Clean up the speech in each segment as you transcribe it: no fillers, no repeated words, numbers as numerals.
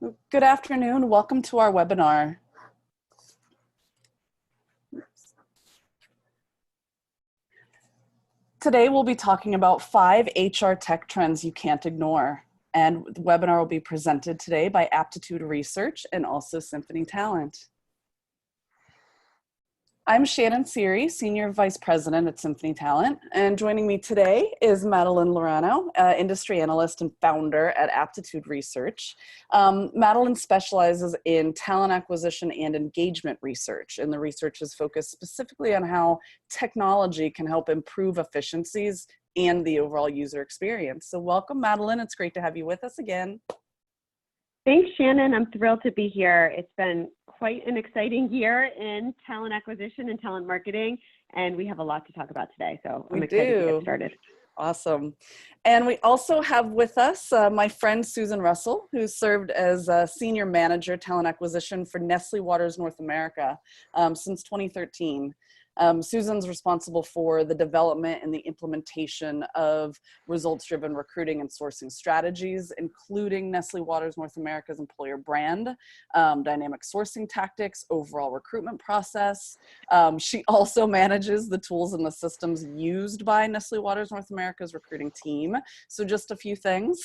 Good afternoon. Welcome to our webinar. Today we'll be talking about 5 HR tech trends you can't ignore. And the webinar will be presented today by Aptitudes Research and also Symphony Talent. I'm Shannon Seery, Senior Vice President at Symphony Talent, and joining me today is Madeline Laurano, Industry Analyst and Founder at Aptitudes Research. Madeline specializes in talent acquisition and engagement research, and the research is focused specifically on how technology can help improve efficiencies and the overall user experience. So welcome, Madeline. It's great to have you with us again. Thanks, Shannon. I'm thrilled to be here. It's been quite an exciting year in talent acquisition and talent marketing, and we have a lot to talk about today, so I'm excited to get started. Awesome. And we also have with us my friend Susan Russell, who served as Senior Manager Talent Acquisition for Nestlé Waters North America since 2013. Susan's responsible for the development and the implementation of results-driven recruiting and sourcing strategies, including Nestlé Waters North America's employer brand, dynamic sourcing tactics, overall recruitment process. She also manages the tools and the systems used by Nestlé Waters North America's recruiting team. So just a few things.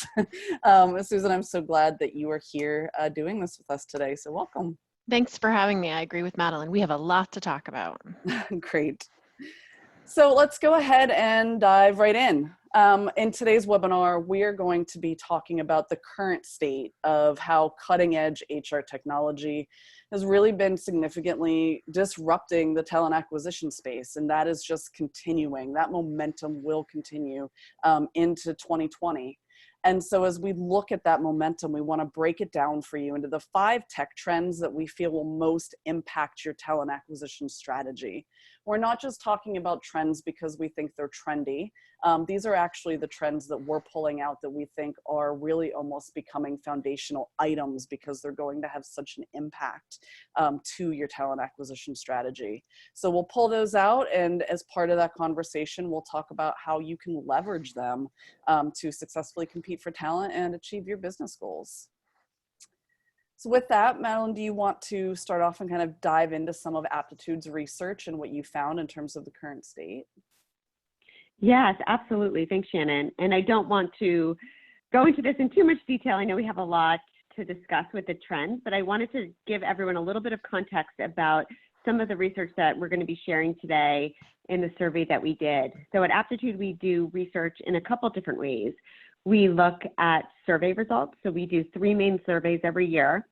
Susan, I'm so glad that you are here doing this with us today. So welcome. Thanks for having me. I agree with Madeline. We have a lot to talk about. Great. So let's go ahead and dive right in. In today's webinar, we are going to be talking about the current state of how cutting-edge HR technology has really been significantly disrupting the talent acquisition space, and that is just continuing. That momentum will continue into 2020. And so as we look at that momentum, we want to break it down for you into the 5 tech trends that we feel will most impact your talent acquisition strategy. We're not just talking about trends because we think they're trendy. These are actually the trends that we're pulling out that we think are really almost becoming foundational items because they're going to have such an impact to your talent acquisition strategy. So we'll pull those out, and as part of that conversation, we'll talk about how you can leverage them to successfully compete for talent and achieve your business goals. So with that, Madeline, do you want to start off and kind of dive into some of Aptitudes Research and what you found in terms of the current state? Yes, absolutely. Thanks, Shannon. And I don't want to go into this in too much detail. I know we have a lot to discuss with the trends, but I wanted to give everyone a little bit of context about some of the research that we're going to be sharing today in the survey that we did. So at Aptitude, we do research in a couple different ways. We look at survey results. So we do 3 main surveys every year,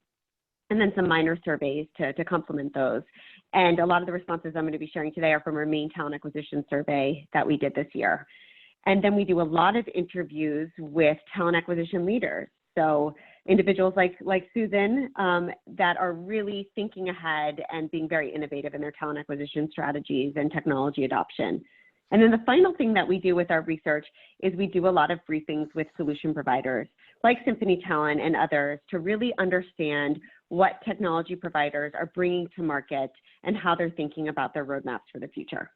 and then some minor surveys to complement those. And a lot of the responses I'm going to be sharing today are from our main talent acquisition survey that we did this year. And then we do a lot of interviews with talent acquisition leaders. So individuals like Susan that are really thinking ahead and being very innovative in their talent acquisition strategies and technology adoption. And then the final thing that we do with our research is we do a lot of briefings with solution providers like Symphony Talent and others to really understand what technology providers are bringing to market and how they're thinking about their roadmaps for the future.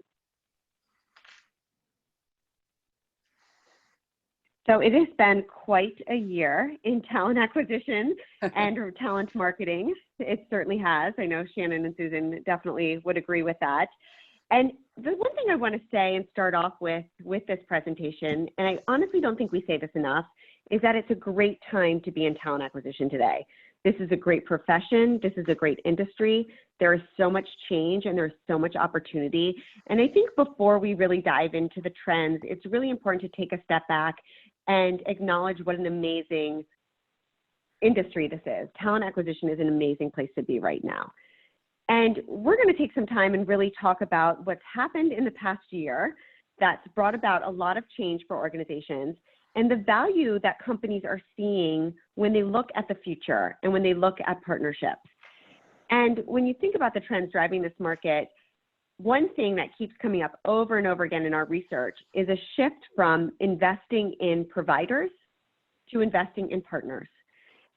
So it has been quite a year in talent acquisition and talent marketing. It certainly has. I know Shannon and Susan definitely would agree with that. And the one thing I want to say and start off with this presentation, and I honestly don't think we say this enough, is that it's a great time to be in talent acquisition today. This is a great profession. This is a great industry. There is so much change and there's so much opportunity. And I think before we really dive into the trends, it's really important to take a step back and acknowledge what an amazing industry this is. Talent acquisition is an amazing place to be right now. And we're going to take some time and really talk about what's happened in the past year that's brought about a lot of change for organizations and the value that companies are seeing when they look at the future and when they look at partnerships. And when you think about the trends driving this market, one thing that keeps coming up over and over again in our research is a shift from investing in providers to investing in partners.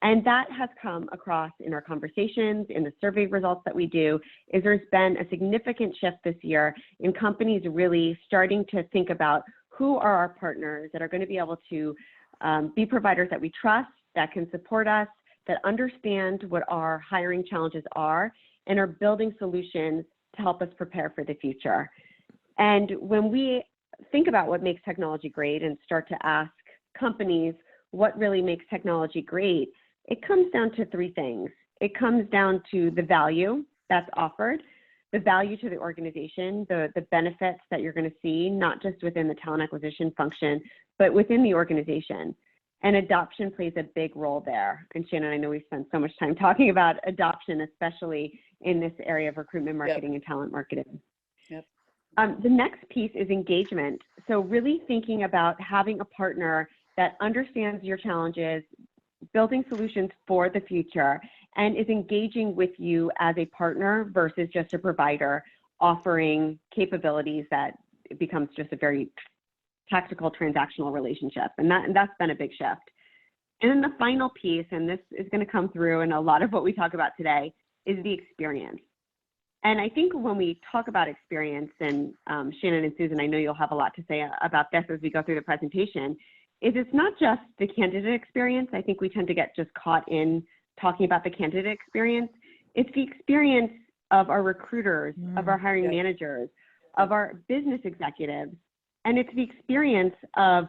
And that has come across in our conversations, in the survey results that we do, is there's been a significant shift this year in companies really starting to think about who are our partners that are going to be able to be providers that we trust, that can support us, that understand what our hiring challenges are and are building solutions to help us prepare for the future. And when we think about what makes technology great and start to ask companies what really makes technology great, it comes down to three things. It comes down to the value that's offered, the value to the organization, the benefits that you're going to see, not just within the talent acquisition function, but within the organization. And adoption plays a big role there. And Shannon, I know we spent so much time talking about adoption, especially in this area of recruitment marketing and talent marketing. The next piece is engagement. So really thinking about having a partner that understands your challenges, building solutions for the future, and is engaging with you as a partner versus just a provider offering capabilities that it becomes just a very tactical transactional relationship. And that's been a big shift. And then the final piece, and this is going to come through in a lot of what we talk about today, is the experience. And I think when we talk about experience, and Shannon and Susan, I know you'll have a lot to say about this as we go through the presentation, is it's not just the candidate experience. I think we tend to get just caught in talking about the candidate experience. It's the experience of our recruiters, of our hiring managers, of our business executives, and it's the experience of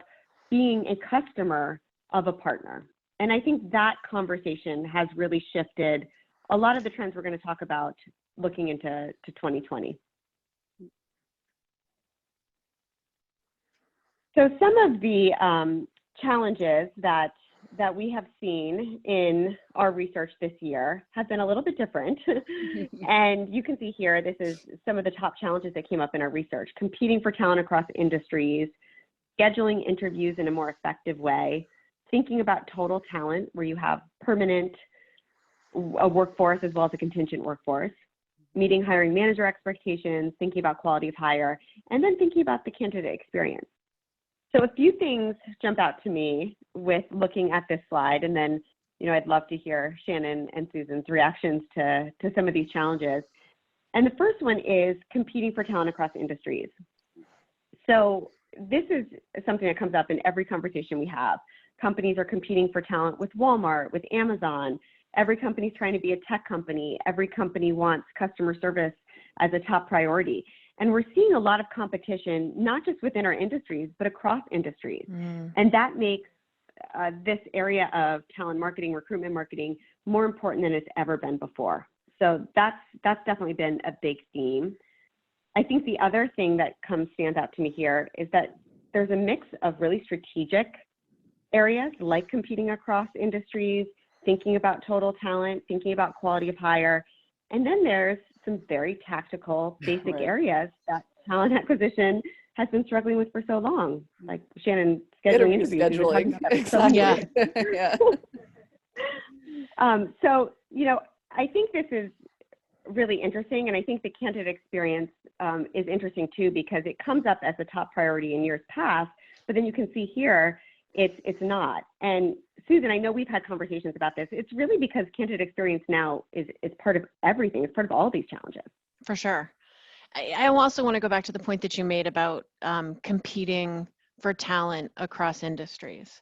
being a customer of a partner. And I think that conversation has really shifted a lot of the trends we're going to talk about looking into 2020. So some of the challenges that we have seen in our research this year have been a little bit different. And you can see here, this is some of the top challenges that came up in our research: competing for talent across industries, scheduling interviews in a more effective way, thinking about total talent, where you have permanent a workforce as well as a contingent workforce, meeting hiring manager expectations, thinking about quality of hire, and then thinking about the candidate experience. So a few things jump out to me with looking at this slide, and then, I'd love to hear Shannon and Susan's reactions to some of these challenges. And the first one is competing for talent across industries. So this is something that comes up in every conversation we have. Companies are competing for talent with Walmart, with Amazon. Every company's trying to be a tech company. Every company wants customer service as a top priority. And we're seeing a lot of competition, not just within our industries, but across industries. And that makes this area of talent marketing, recruitment marketing, more important than it's ever been before. So that's definitely been a big theme. I think the other thing that stands out to me here is that there's a mix of really strategic areas, like competing across industries, thinking about total talent, thinking about quality of hire. And then there's some very tactical, basic areas that talent acquisition has been struggling with for so long, like Shannon, scheduling interviews. Scheduling, exactly. So, I think this is really interesting, and I think the candidate experience is interesting too, because it comes up as a top priority in years past, but then you can see here, it's not. And Susan, I know we've had conversations about this. It's really because candidate experience now is part of everything. It's part of all these challenges. For sure. I also want to go back to the point that you made about competing for talent across industries.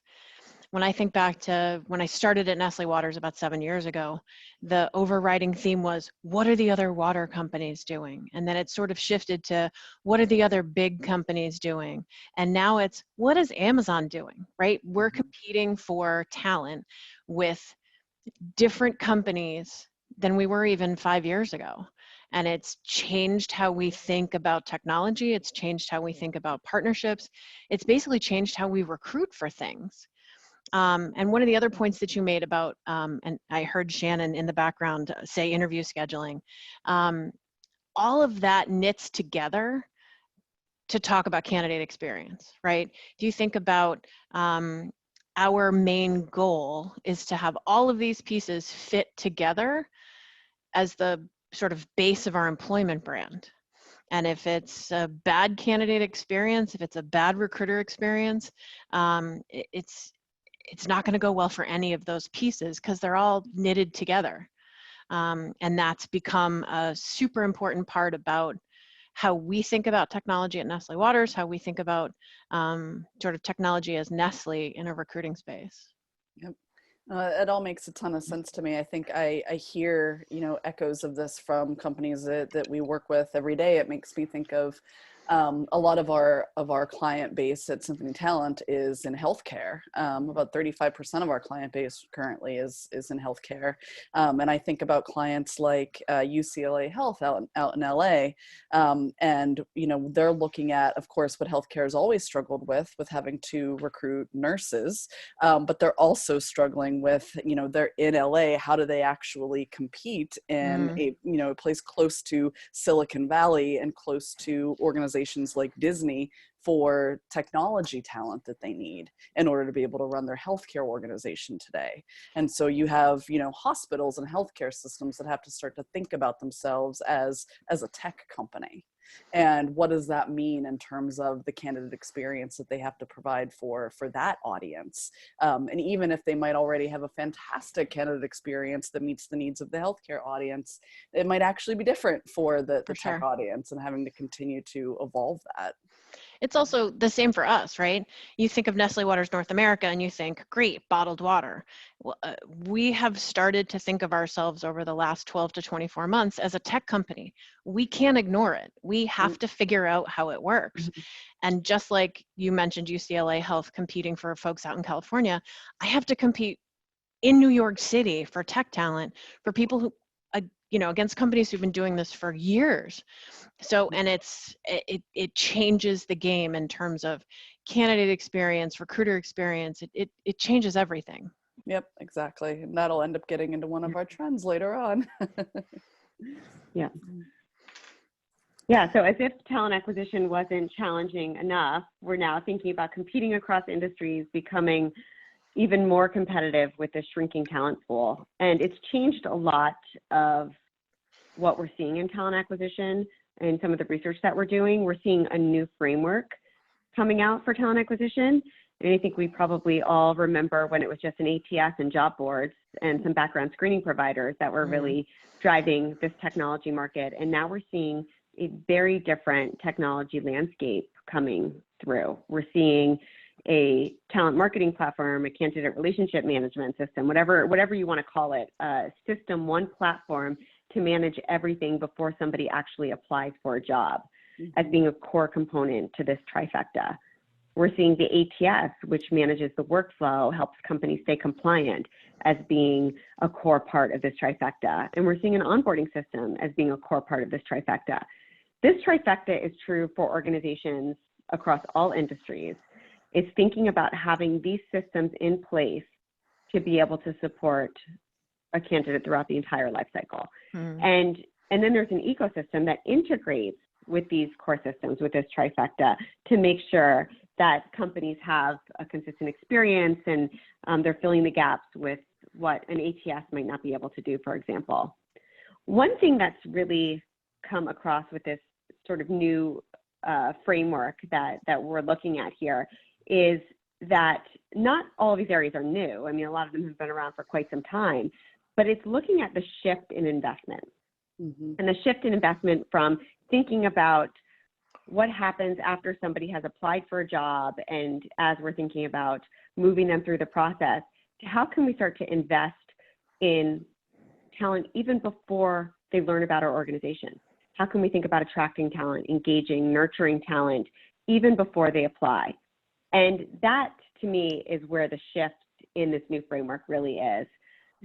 When I think back to when I started at Nestlé Waters about 7 years ago, the overriding theme was, what are the other water companies doing? And then it sort of shifted to, what are the other big companies doing? And now it's, what is Amazon doing, right? We're competing for talent with different companies than we were even 5 years ago. And it's changed how we think about technology. It's changed how we think about partnerships. It's basically changed how we recruit for things. And one of the other points that you made about, and I heard Shannon in the background say interview scheduling, all of that knits together to talk about candidate experience, right? If you think about our main goal is to have all of these pieces fit together as the sort of base of our employment brand. And if it's a bad candidate experience, if it's a bad recruiter experience, it's not going to go well for any of those pieces because they're all knitted together. And that's become a super important part about how we think about technology at Nestlé Waters, how we think about sort of technology as Nestlé in a recruiting space. Yep. It all makes a ton of sense to me. I think I hear, echoes of this from companies that we work with every day. It makes me think of a lot of our client base at Symphony Talent is in healthcare. About 35% of our client base currently is in healthcare. And I think about clients like UCLA Health out in LA. And, they're looking at, of course, what healthcare has always struggled with having to recruit nurses. But they're also struggling with, they're in LA. How do they actually compete in a place close to Silicon Valley and close to organizations like Disney for technology talent that they need in order to be able to run their healthcare organization today? And so you have, hospitals and healthcare systems that have to start to think about themselves as a tech company. And what does that mean in terms of the candidate experience that they have to provide for that audience? And even if they might already have a fantastic candidate experience that meets the needs of the healthcare audience, it might actually be different for the tech audience, and having to continue to evolve that. It's also the same for us, right? You think of Nestlé Waters North America and you think, great, bottled water. Well, we have started to think of ourselves over the last 12 to 24 months as a tech company. We can't ignore it. We have to figure out how it works. And just like you mentioned UCLA Health competing for folks out in California, I have to compete in New York City for tech talent, for people who, against companies who've been doing this for years. So, and it changes the game in terms of candidate experience, recruiter experience. It changes everything. Yep, exactly. And that'll end up getting into one of our trends later on. Yeah. Yeah, so as if talent acquisition wasn't challenging enough, we're now thinking about competing across industries, becoming even more competitive with the shrinking talent pool. And it's changed a lot of what we're seeing in talent acquisition and some of the research that we're doing. We're seeing a new framework coming out for talent acquisition. And I think we probably all remember when it was just an ATS and job boards and some background screening providers that were really driving this technology market. And now we're seeing a very different technology landscape coming through. We're seeing a talent marketing platform, a candidate relationship management system, whatever you want to call it, a system, one platform to manage everything before somebody actually applies for a job as being a core component to this trifecta. We're seeing the ATS, which manages the workflow, helps companies stay compliant, as being a core part of this trifecta. And we're seeing an onboarding system as being a core part of this trifecta. This trifecta is true for organizations across all industries. It's thinking about having these systems in place to be able to support a candidate throughout the entire life cycle. And then there's an ecosystem that integrates with these core systems, with this trifecta, to make sure that companies have a consistent experience and they're filling the gaps with what an ATS might not be able to do, for example. One thing that's really come across with this sort of new framework that we're looking at here is that not all of these areas are new. I mean, a lot of them have been around for quite some time, but it's looking at the shift in investment. And the shift in investment from thinking about what happens after somebody has applied for a job, and as we're thinking about moving them through the process, to how can we start to invest in talent even before they learn about our organization? How can we think about attracting talent, engaging, nurturing talent even before they apply? And that, to me, is where the shift in this new framework really is.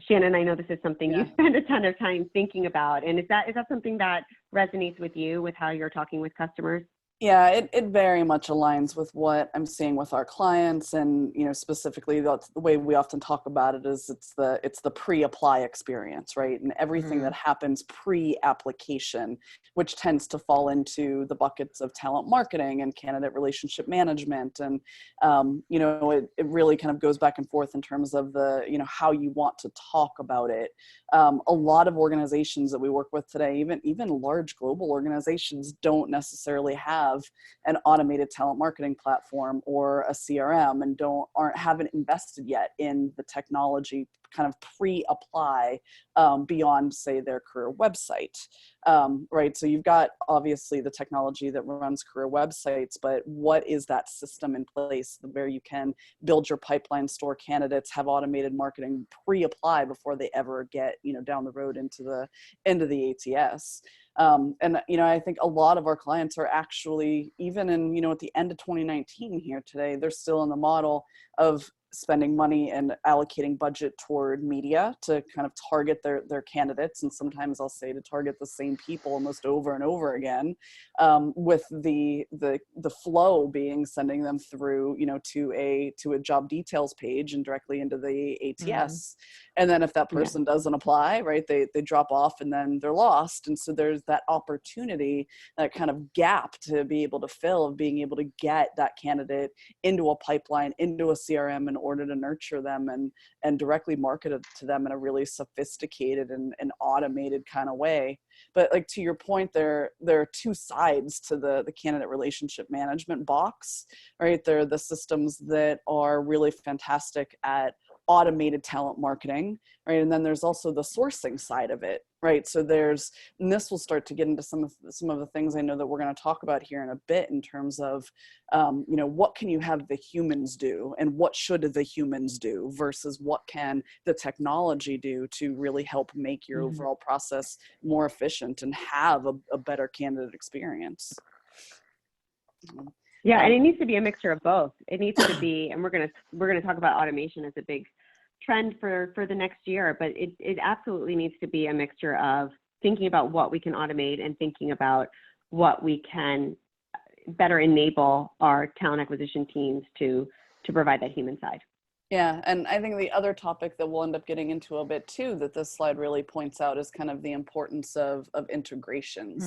Shannon, I know this is something you spend a ton of time thinking about. And is that something that resonates with you, with how you're talking with customers? Yeah, it very much aligns with what I'm seeing with our clients, and specifically the way we often talk about it is it's the pre-apply experience, right? And everything that happens pre-application, which tends to fall into the buckets of talent marketing and candidate relationship management, and it really kind of goes back and forth in terms of the how you want to talk about it. A lot of organizations that we work with today, even large global organizations, don't necessarily have have an automated talent marketing platform or a CRM and haven't invested yet in the technology kind of pre-apply beyond, say, their career website, right? So you've got obviously the technology that runs career websites, but what is that system in place where you can build your pipeline, store candidates, have automated marketing pre-apply before they ever get, down the road into the ATS? And, I think a lot of our clients are actually, even in, at the end of 2019 here today, they're still in the model of spending money and allocating budget toward media to kind of target their candidates. And sometimes I'll say to target the same people almost over and over again, with the flow being sending them through, to a job details page and directly into the ATS. Mm-hmm. And then if that person doesn't apply, right, they drop off and then they're lost. And so there's that opportunity, that kind of gap to be able to fill, of being able to get that candidate into a pipeline, into a CRM, in order to nurture them and directly market it to them in a really sophisticated and automated kind of way. But like, to your point, there are two sides to the candidate relationship management box, right? There are the systems that are really fantastic at automated talent marketing, right? And then there's also the sourcing side of it, right? So and this will start to get into some of the things I know that we're going to talk about here in a bit, in terms of, what can you have the humans do, and what should the humans do versus what can the technology do to really help make your overall process more efficient and have a better candidate experience. Yeah, and it needs to be a mixture of both. It needs to be, and we're gonna talk about automation as a big trend for the next year, but it absolutely needs to be a mixture of thinking about what we can automate and thinking about what we can better enable our talent acquisition teams to provide that human side. Yeah, and I think the other topic that we'll end up getting into a bit too, that this slide really points out, is kind of the importance of integrations,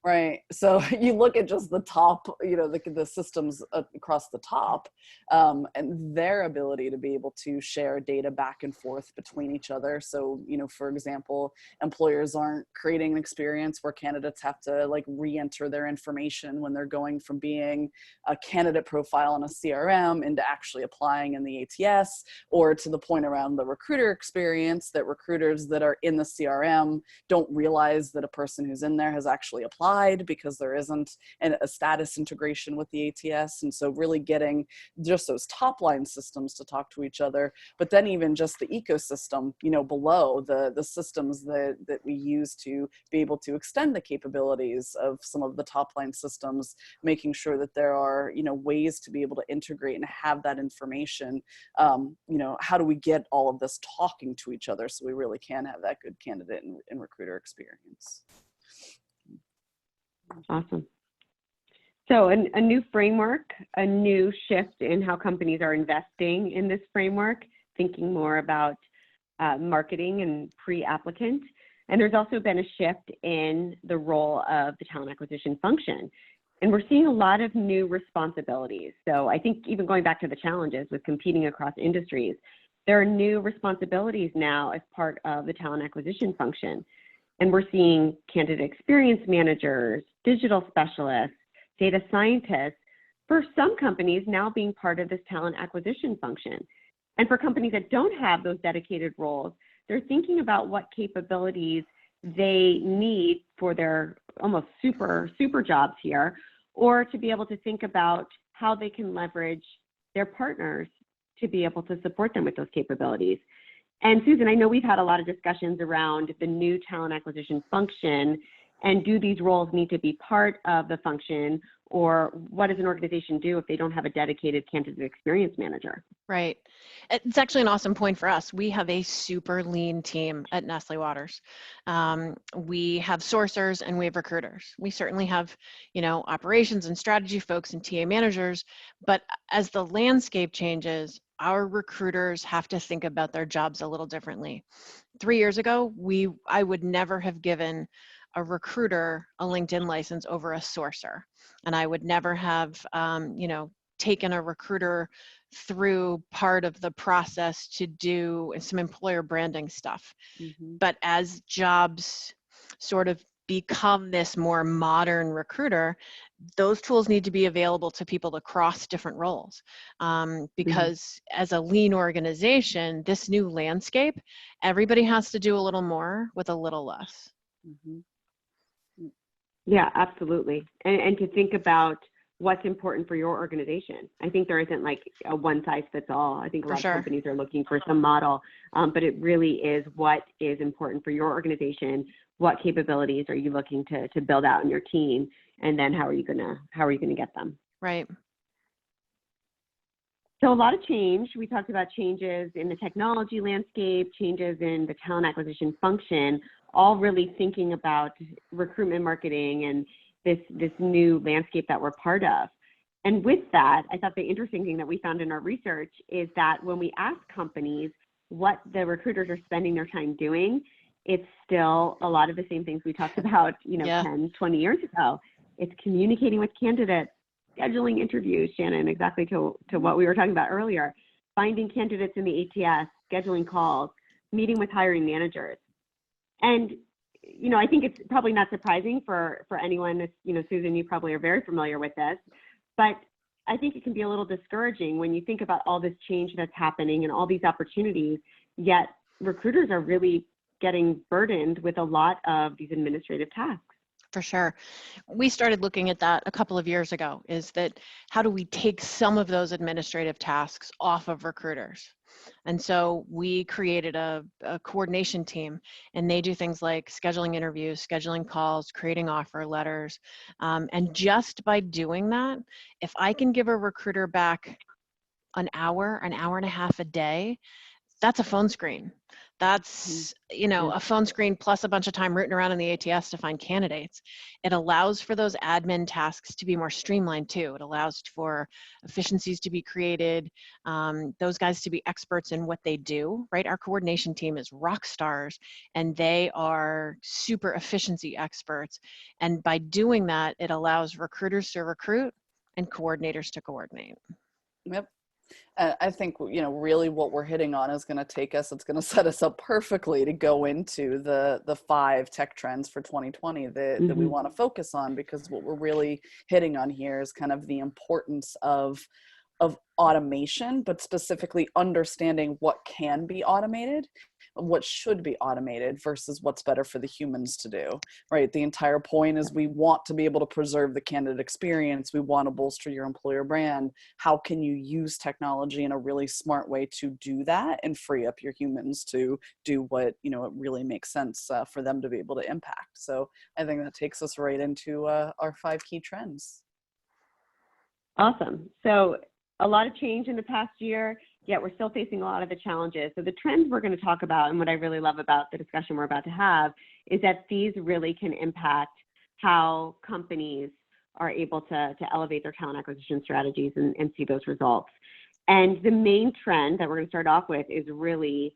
right? So you look at just the top, the systems across the top, and their ability to be able to share data back and forth between each other. So, for example, employers aren't creating an experience where candidates have to like re-enter their information when they're going from being a candidate profile in a CRM into actually applying in the ATS. Or to the point around the recruiter experience, that recruiters that are in the CRM don't realize that a person who's in there has actually applied because there isn't a status integration with the ATS. And so really getting just those top line systems to talk to each other, but then even just the ecosystem, below the systems that we use to be able to extend the capabilities of some of the top line systems, making sure that there are, ways to be able to integrate and have that information. How do we get all of this talking to each other so we really can have that good candidate and recruiter experience? Awesome. So a new framework, a new shift in how companies are investing in this framework, thinking more about marketing and pre-applicant. And there's also been a shift in the role of the talent acquisition function. And we're seeing a lot of new responsibilities. So I think even going back to the challenges with competing across industries, there are new responsibilities now as part of the talent acquisition function. And we're seeing candidate experience managers, digital specialists, data scientists, for some companies now being part of this talent acquisition function. And for companies that don't have those dedicated roles, they're thinking about what capabilities they need for their almost super jobs here, or to be able to think about how they can leverage their partners to be able to support them with those capabilities. And Susan, I know we've had a lot of discussions around the new talent acquisition function, and do these roles need to be part of the function, or what does an organization do if they don't have a dedicated candidate experience manager? Right. It's actually an awesome point for us. We have a super lean team at Nestlé Waters. We have sourcers and we have recruiters. We certainly have, operations and strategy folks and TA managers, but as the landscape changes, our recruiters have to think about their jobs a little differently. 3 years ago, I would never have given a recruiter a LinkedIn license over a sourcer. And I would never have, taken a recruiter through part of the process to do some employer branding stuff. Mm-hmm. But as jobs sort of become this more modern recruiter, those tools need to be available to people across different roles. Because as a lean organization, this new landscape, everybody has to do a little more with a little less. Yeah, absolutely. And to think about what's important for your organization. I think there isn't like a one size fits all. I think a lot of companies are looking for some model, but it really is what is important for your organization. What capabilities are you looking to build out in your team? And then how are you gonna get them? Right. So a lot of change. We talked about changes in the technology landscape, changes in the talent acquisition function, all really thinking about recruitment marketing and this new landscape that we're part of. And with that, I thought the interesting thing that we found in our research is that when we ask companies what the recruiters are spending their time doing, it's still a lot of the same things we talked about, 10, 20 years ago. It's communicating with candidates, scheduling interviews, Shannon, exactly to what we were talking about earlier, finding candidates in the ATS, scheduling calls, meeting with hiring managers. And, I think it's probably not surprising for anyone, Susan, you probably are very familiar with this, but I think it can be a little discouraging when you think about all this change that's happening and all these opportunities, yet recruiters are really getting burdened with a lot of these administrative tasks. For sure. We started looking at that a couple of years ago, is that how do we take some of those administrative tasks off of recruiters? And so we created a coordination team, and they do things like scheduling interviews, scheduling calls, creating offer letters. And just by doing that, if I can give a recruiter back an hour and a half a day, that's a phone screen. That's, a phone screen plus a bunch of time rooting around in the ATS to find candidates. It allows for those admin tasks to be more streamlined too. It allows for efficiencies to be created, those guys to be experts in what they do, right? Our coordination team is rock stars, and they are super efficiency experts. And by doing that, it allows recruiters to recruit and coordinators to coordinate. Yep. I think, really what we're hitting on is going to it's going to set us up perfectly to go into the 5 tech trends for 2020 that we want to focus on, because what we're really hitting on here is kind of the importance of automation, but specifically understanding what can be automated, what should be automated versus what's better for the humans to do, right? The entire point is we want to be able to preserve the candidate experience. We want to bolster your employer brand. How can you use technology in a really smart way to do that and free up your humans to do what, it really makes sense for them to be able to impact? So I think that takes us right into our 5 key trends. Awesome. So a lot of change in the past year, yet we're still facing a lot of the challenges. So the trends we're going to talk about, and what I really love about the discussion we're about to have, is that these really can impact how companies are able to elevate their talent acquisition strategies and see those results. And the main trend that we're going to start off with is really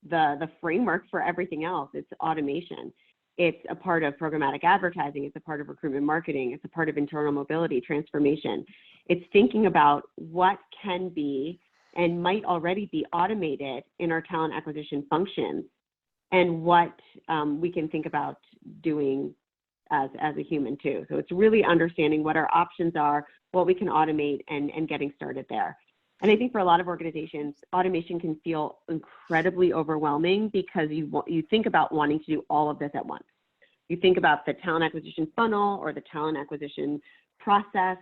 the framework for everything else. It's automation. It's a part of programmatic advertising. It's a part of recruitment marketing. It's a part of internal mobility transformation. It's thinking about what can be and might already be automated in our talent acquisition functions, and what we can think about doing as a human too. So it's really understanding what our options are, what we can automate, and getting started there. And I think for a lot of organizations, automation can feel incredibly overwhelming because you think about wanting to do all of this at once. You think about the talent acquisition funnel or the talent acquisition process,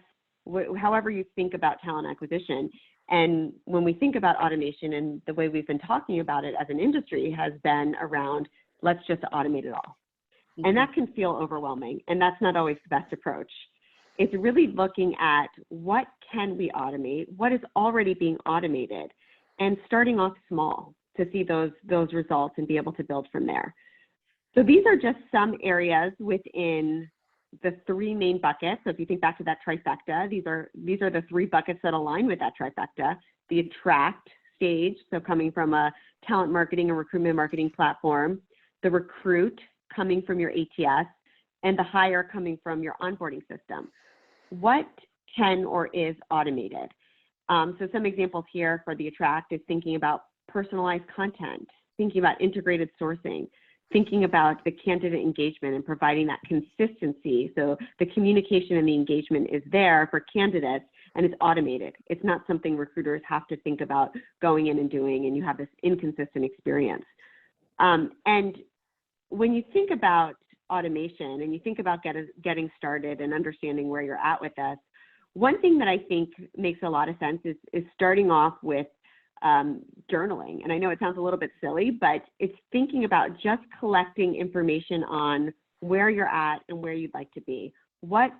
however you think about talent acquisition. And when we think about automation, and the way we've been talking about it as an industry has been around, let's just automate it all. And that can feel overwhelming, and that's not always the best approach. It's really looking at what can we automate, what is already being automated, and starting off small to see those results and be able to build from there. So these are just some areas within the 3 main buckets. So if you think back to that trifecta, these are the 3 buckets that align with that trifecta. The attract stage, so coming from a talent marketing and recruitment marketing platform, the recruit coming from your ATS, and the hire coming from your onboarding system. What can or is automated? So some examples here for the attract is thinking about personalized content, thinking about integrated sourcing, thinking about the candidate engagement and providing that consistency. So the communication and the engagement is there for candidates, and it's automated. It's not something recruiters have to think about going in and doing, and you have this inconsistent experience. And when you think about automation and you think about getting started and understanding where you're at with this, one thing that I think makes a lot of sense is starting off with journaling. And I know it sounds a little bit silly, but it's thinking about just collecting information on where you're at and where you'd like to be. What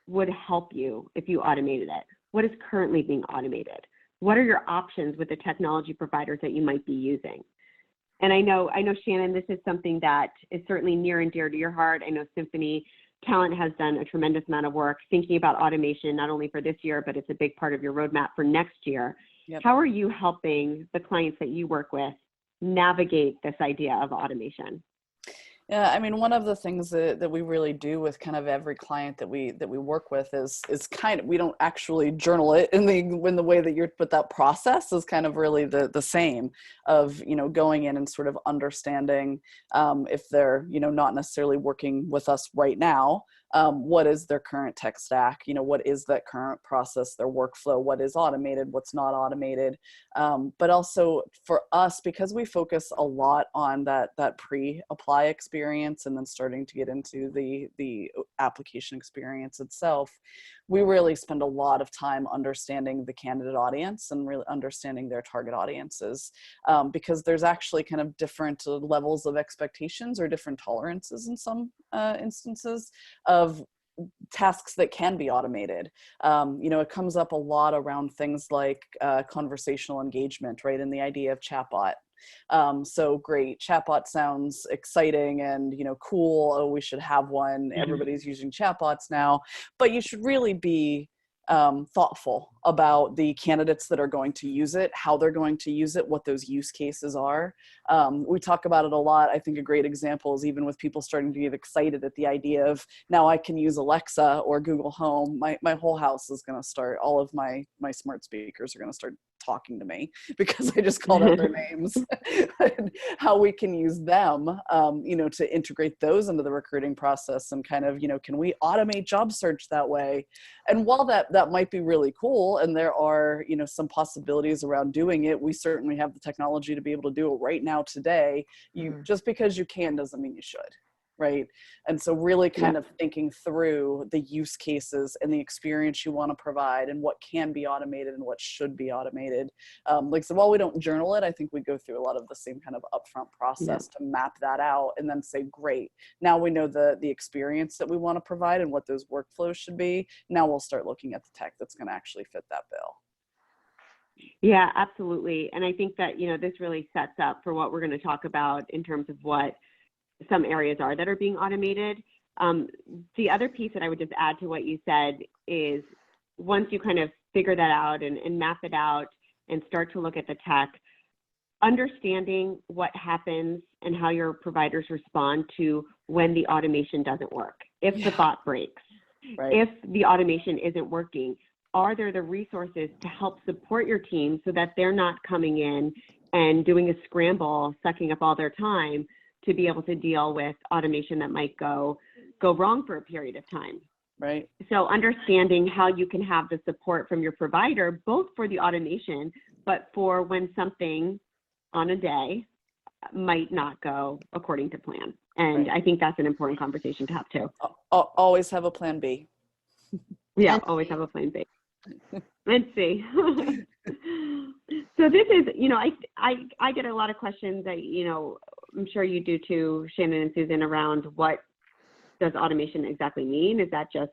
would help you if you automated it? What is currently being automated? What are your options with the technology providers that you might be using? And I know, Shannon, this is something that is certainly near and dear to your heart. I know Symphony Talent has done a tremendous amount of work thinking about automation, not only for this year, but it's a big part of your roadmap for next year. Yep. How are you helping the clients that you work with navigate this idea of automation? Yeah, I mean, one of the things that we really do with kind of every client that we work with is kind of, we don't actually journal it in the way that you're, but that process is kind of really the same of, going in and sort of understanding if they're, not necessarily working with us right now, what is their current tech stack, what is that current process, their workflow, what is automated, what's not automated. But also for us, because we focus a lot on that pre-apply experience and then starting to get into the application experience itself, we really spend a lot of time understanding the candidate audience and really understanding their target audiences, because there's actually kind of different levels of expectations or different tolerances in some instances of tasks that can be automated. It comes up a lot around things like conversational engagement, right? And the idea of chatbot. So great, chatbot sounds exciting and, cool. Oh, we should have one. Everybody's using chatbots now, but you should really be thoughtful about the candidates that are going to use it, how they're going to use it, what those use cases are. We talk about it a lot. I think a great example is even with people starting to get excited at the idea of now I can use Alexa or Google Home. My whole house is going to start, all of my smart speakers are going to start talking to me because I just called out their names. How we can use them, to integrate those into the recruiting process and kind of, can we automate job search that way? And while that might be really cool, and there are, some possibilities around doing it, we certainly have the technology to be able to do it right now today. Just because you can doesn't mean you should. Right. And so really kind of thinking through the use cases and the experience you want to provide and what can be automated and what should be automated. So while we don't journal it, I think we go through a lot of the same kind of upfront process to map that out and then say, great, now we know the experience that we want to provide and what those workflows should be. Now we'll start looking at the tech that's going to actually fit that bill. Yeah, absolutely. And I think that, this really sets up for what we're going to talk about in terms of what some areas are that are being automated. The other piece that I would just add to what you said is once you kind of figure that out and map it out and start to look at the tech, understanding what happens and how your providers respond to when the automation doesn't work. If the bot breaks, if the automation isn't working, are there the resources to help support your team so that they're not coming in and doing a scramble, sucking up all their time to be able to deal with automation that might go wrong for a period of time. Right. So understanding how you can have the support from your provider, both for the automation, but for when something on a day might not go according to plan. And I think that's an important conversation to have too. Always have a plan B. Yeah, always have a plan B. Let's see. So this is, I get a lot of questions that, I'm sure you do too, Shannon and Susan, around what does automation exactly mean? Is that just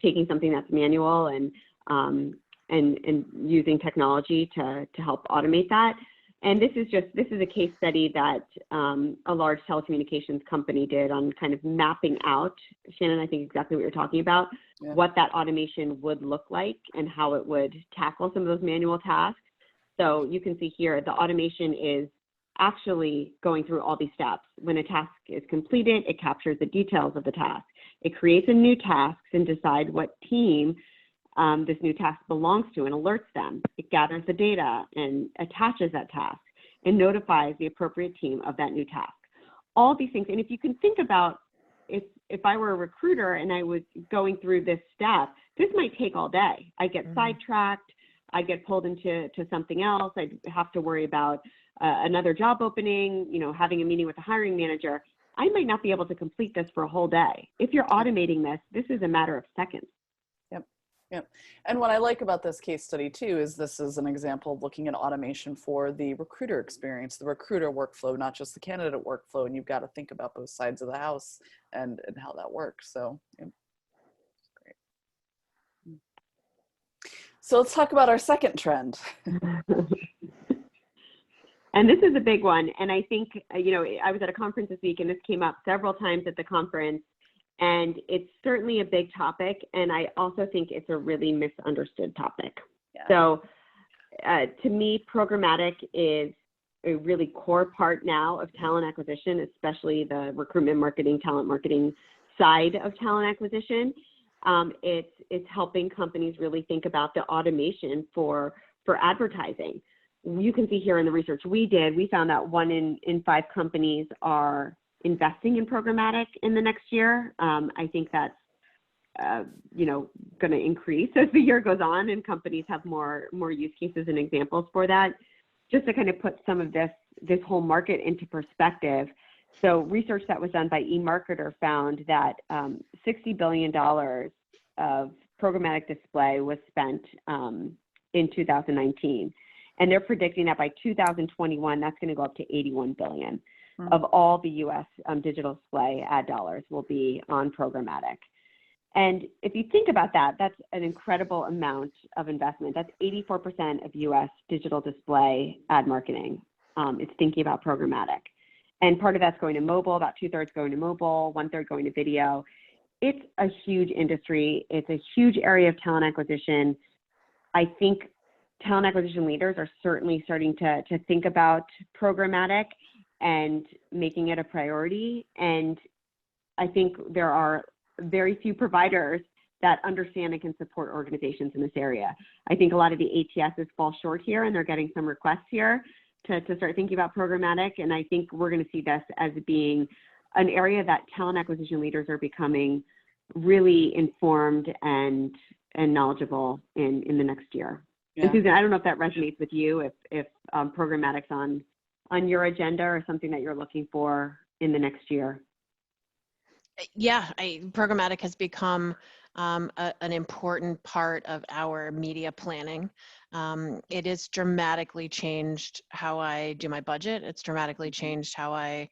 taking something that's manual and using technology to help automate that? And this is a case study that a large telecommunications company did on kind of mapping out, Shannon, I think exactly what you're talking about, what that automation would look like and how it would tackle some of those manual tasks. So you can see here, the automation is actually going through all these steps. When a task is completed, it captures the details of the task. It creates a new task and decides what team this new task belongs to and alerts them. It gathers the data and attaches that task and notifies the appropriate team of that new task. all these things. And if you can think about, if I were a recruiter and I was going through this step, this might take all day. I get sidetracked. I get pulled into something else. I have to worry about another job opening, having a meeting with a hiring manager. I might not be able to complete this for a whole day. If you're automating this is a matter of seconds. Yep. And what I like about this case study too is this is an example of looking at automation for the recruiter experience, the recruiter workflow, not just the candidate workflow. And you've got to think about both sides of the house and how that works. So, yeah. Great. So let's talk about our second trend. And this is a big one. And I think, I was at a conference this week and this came up several times at the conference. And it's certainly a big topic, and I also think it's a really misunderstood topic. Yeah. So to me, programmatic is a really core part now of talent acquisition, especially the recruitment marketing, talent marketing side of talent acquisition. It's helping companies really think about the automation for advertising. You can see here in the research we did, we found that 1 in 5 companies are investing in programmatic in the next year. I think that's, going to increase as the year goes on and companies have more use cases and examples for that. Just to kind of put some of this whole market into perspective. So research that was done by eMarketer found that $60 billion of programmatic display was spent in 2019. And they're predicting that by 2021, that's going to go up to 81 billion. Of all the U.S. Digital display ad dollars will be on programmatic. And if you think about that, that's an incredible amount of investment. That's 84% of U.S. digital display ad marketing. It's thinking about programmatic. And part of that's going to mobile, about 2/3 going to mobile, 1/3 going to video. It's a huge industry. It's a huge area of talent acquisition. I think talent acquisition leaders are certainly starting to think about programmatic and making it a priority. And I think there are very few providers that understand and can support organizations in this area. I think a lot of the ATSs fall short here, and they're getting some requests here to start thinking about programmatic. And I think we're going to see this as being an area that talent acquisition leaders are becoming really informed and knowledgeable in the next year. Yeah. And Susan, I don't know if that resonates with you, if programmatic's on your agenda or something that you're looking for in the next year. Yeah, programmatic has become an important part of our media planning. It has dramatically changed how I do my budget. It's dramatically changed how I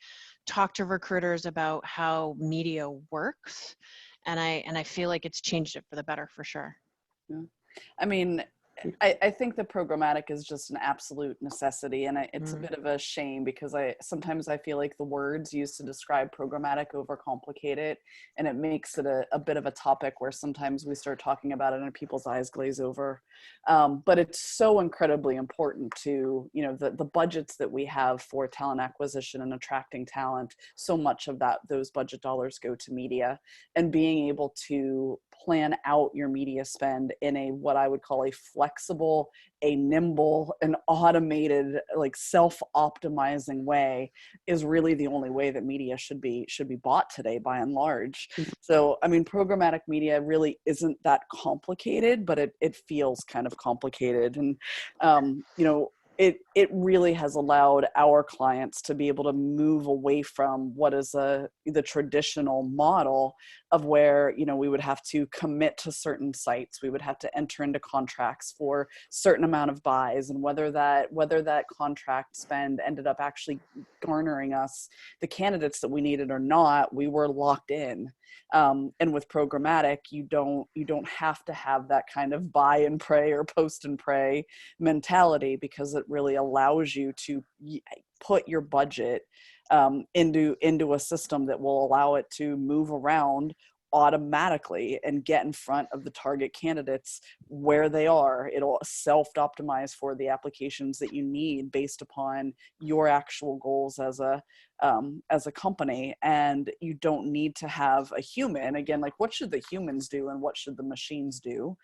talk to recruiters about how media works. And I feel like it's changed it for the better for sure. Yeah. I mean, I think the programmatic is just an absolute necessity, and it's a bit of a shame because sometimes I feel like the words used to describe programmatic overcomplicate it, and it makes it a bit of a topic where sometimes we start talking about it and people's eyes glaze over. But it's so incredibly important to, the budgets that we have for talent acquisition and attracting talent. So much of those budget dollars go to media, and being able to plan out your media spend in what I would call a flexible, a nimble, an automated, like self-optimizing way is really the only way that media should be bought today by and large. So, I mean, programmatic media really isn't that complicated, but it feels kind of complicated. And, it really has allowed our clients to be able to move away from what is the traditional model of where, we would have to commit to certain sites. We would have to enter into contracts for certain amount of buys, and whether that contract spend ended up actually garnering us the candidates that we needed or not, we were locked in. And with programmatic, you don't have to have that kind of buy and pray or post and pray mentality, because it really allows you to put your budget into a system that will allow it to move around automatically and get in front of the target candidates where they are. It'll self-optimize for the applications that you need based upon your actual goals as a company. And you don't need to have a human. Again, like, what should the humans do and what should the machines do?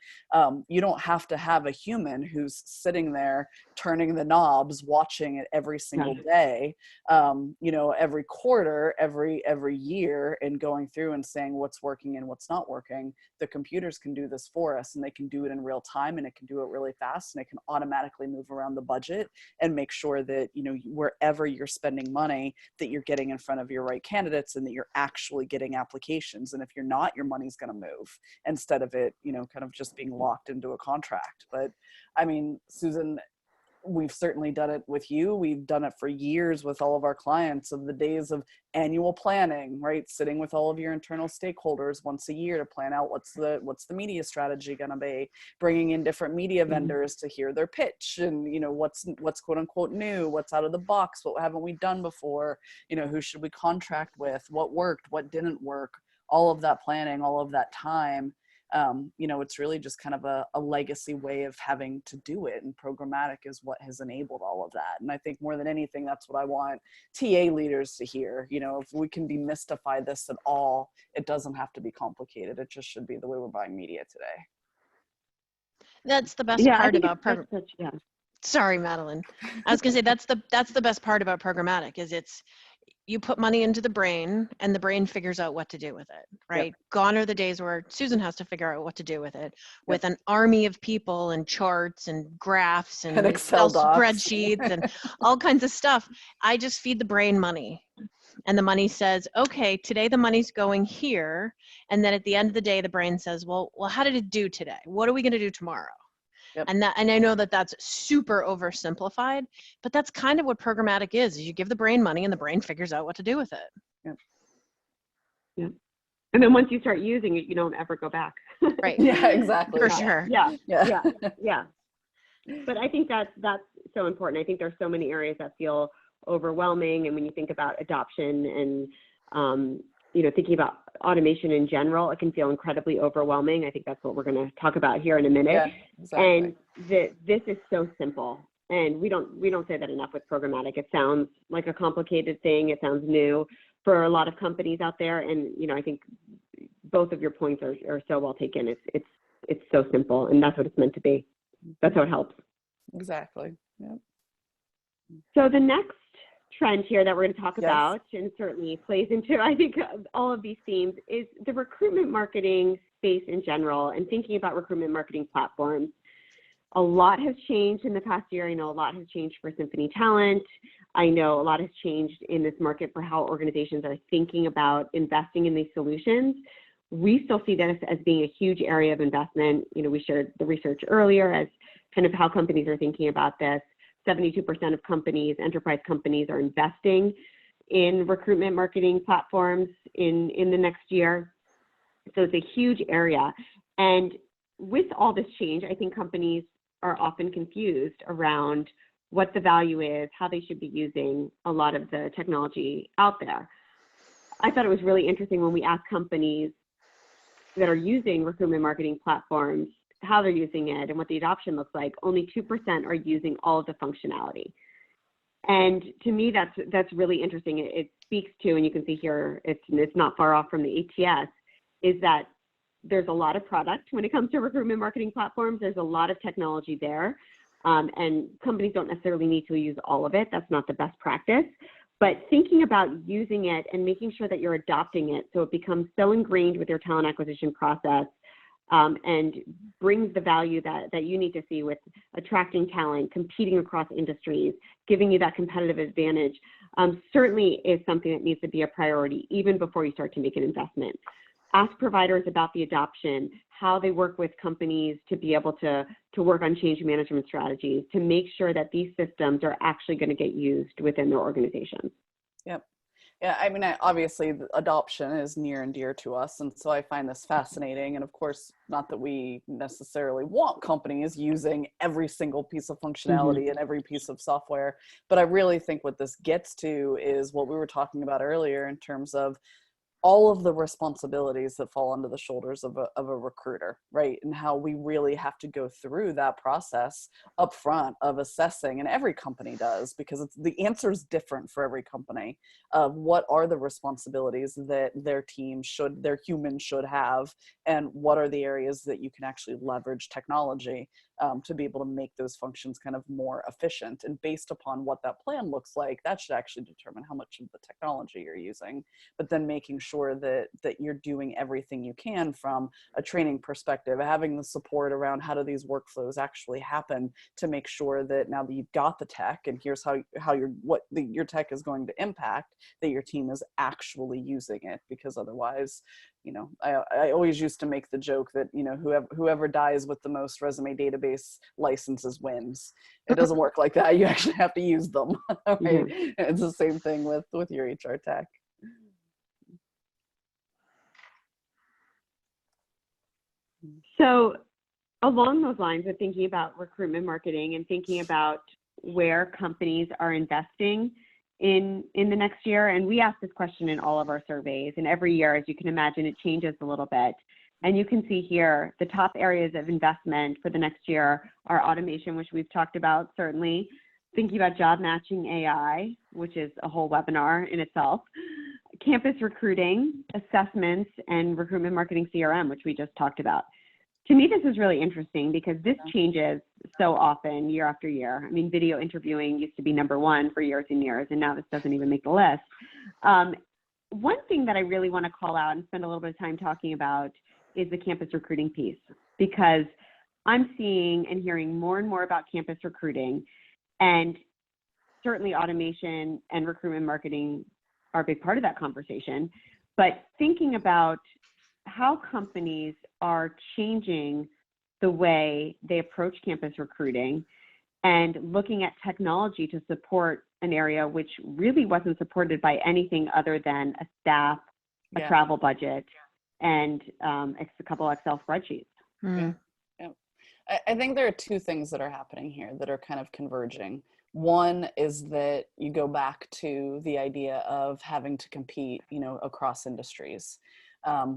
You don't have to have a human who's sitting there turning the knobs, watching it every single day, every quarter, every year, and going through and saying what's working and what's not working. The computers can do this for us, and they can do it in real time, and it can do it really fast, and it can automatically move around the budget and make sure that, wherever you're spending money, that you're getting in front of your right candidates and that you're actually getting applications. And if you're not, your money's going to move instead of it, kind of just being locked into a contract. But I mean, Susan, we've certainly done it with you. We've done it for years with all of our clients, of the days of annual planning, right? Sitting with all of your internal stakeholders once a year to plan out what's the media strategy going to be, bringing in different media vendors to hear their pitch, and, what's quote unquote new, what's out of the box, what haven't we done before, who should we contract with, what worked, what didn't work, all of that planning, all of that time. It's really just kind of a legacy way of having to do it. And programmatic is what has enabled all of that. And I think more than anything, that's what I want TA leaders to hear. If we can demystify this at all, it doesn't have to be complicated. It just should be the way we're buying media today. That's the best part about programmatic. Sorry, Madeline. I was going to say that's the best part about programmatic is you put money into the brain and the brain figures out what to do with it, right? Yep. Gone are the days where Susan has to figure out what to do with it with an army of people and charts and graphs and Excel spreadsheets and all kinds of stuff. I just feed the brain money, and the money says, okay, today the money's going here. And then at the end of the day, the brain says, well, how did it do today? What are we going to do tomorrow? Yep. And I know that's super oversimplified, but that's kind of what programmatic is you give the brain money and the brain figures out what to do with it. Yep. Yep. And then once you start using it, you don't ever go back. Right. Yeah, exactly. For sure. Yeah. But I think that's so important. I think there's so many areas that feel overwhelming. And when you think about adoption and, thinking about automation in general, it can feel incredibly overwhelming. I think that's what we're going to talk about here in a minute. Yeah, exactly. And this is so simple. And we don't say that enough with programmatic. It sounds like a complicated thing. It sounds new for a lot of companies out there. And, I think both of your points are so well taken. It's so simple, and that's what it's meant to be. That's how it helps. Exactly. Yeah. So the next trend here that we're going to talk about, and certainly plays into, I think, all of these themes, is the recruitment marketing space in general, and thinking about recruitment marketing platforms. A lot has changed in the past year. I know a lot has changed for Symphony Talent. I know a lot has changed in this market for how organizations are thinking about investing in these solutions. We still see this as being a huge area of investment. We shared the research earlier as kind of how companies are thinking about this. 72% of companies, enterprise companies, are investing in recruitment marketing platforms in the next year. So it's a huge area. And with all this change, I think companies are often confused around what the value is, how they should be using a lot of the technology out there. I thought it was really interesting when we asked companies that are using recruitment marketing platforms how they're using it and what the adoption looks like. Only 2% are using all of the functionality. And to me, that's really interesting. It speaks to, and you can see here, it's not far off from the ATS, is that there's a lot of product when it comes to recruitment marketing platforms. There's a lot of technology there, and companies don't necessarily need to use all of it. That's not the best practice. But thinking about using it and making sure that you're adopting it so it becomes so ingrained with your talent acquisition process, and brings the value that you need to see with attracting talent, competing across industries, giving you that competitive advantage, certainly is something that needs to be a priority even before you start to make an investment. Ask providers about the adoption, how they work with companies to be able to work on change management strategies, to make sure that these systems are actually going to get used within their organizations. Yep. Yeah, I mean, obviously adoption is near and dear to us. And so I find this fascinating. And of course, not that we necessarily want companies using every single piece of functionality and every piece of software. But I really think what this gets to is what we were talking about earlier in terms of all of the responsibilities that fall onto the shoulders of a recruiter, right? And how we really have to go through that process up front of assessing, and every company does, because the answer is different for every company, of what are the responsibilities that their humans should have, and what are the areas that you can actually leverage technology to be able to make those functions kind of more efficient. And based upon what that plan looks like, that should actually determine how much of the technology you're using, but then making sure that you're doing everything you can from a training perspective, having the support around how do these workflows actually happen, to make sure that now that you've got the tech and here's how your tech is going to impact, that your team is actually using it. Because otherwise, I always used to make the joke that, whoever dies with the most resume database licenses wins. It doesn't work like that. You actually have to use them, right? Mhm. It's the same thing with your HR tech. So along those lines of thinking about recruitment marketing and thinking about where companies are investing in the next year, and we ask this question in all of our surveys, and every year, as you can imagine, it changes a little bit. And you can see here, the top areas of investment for the next year are automation, which we've talked about, certainly, thinking about job matching AI, which is a whole webinar in itself, campus recruiting, assessments, and recruitment marketing CRM, which we just talked about. To me, this is really interesting because this changes so often year after year. I mean, video interviewing used to be #1 for years and years, and now this doesn't even make the list. One thing that I really want to call out and spend a little bit of time talking about is the campus recruiting piece, because I'm seeing and hearing more and more about campus recruiting, and certainly automation and recruitment marketing are a big part of that conversation. But thinking about how companies are changing the way they approach campus recruiting and looking at technology to support an area which really wasn't supported by anything other than a staff, a travel budget, and a couple Excel spreadsheets. Mm. Yeah. I think there are two things that are happening here that are kind of converging. One is that you go back to the idea of having to compete, across industries.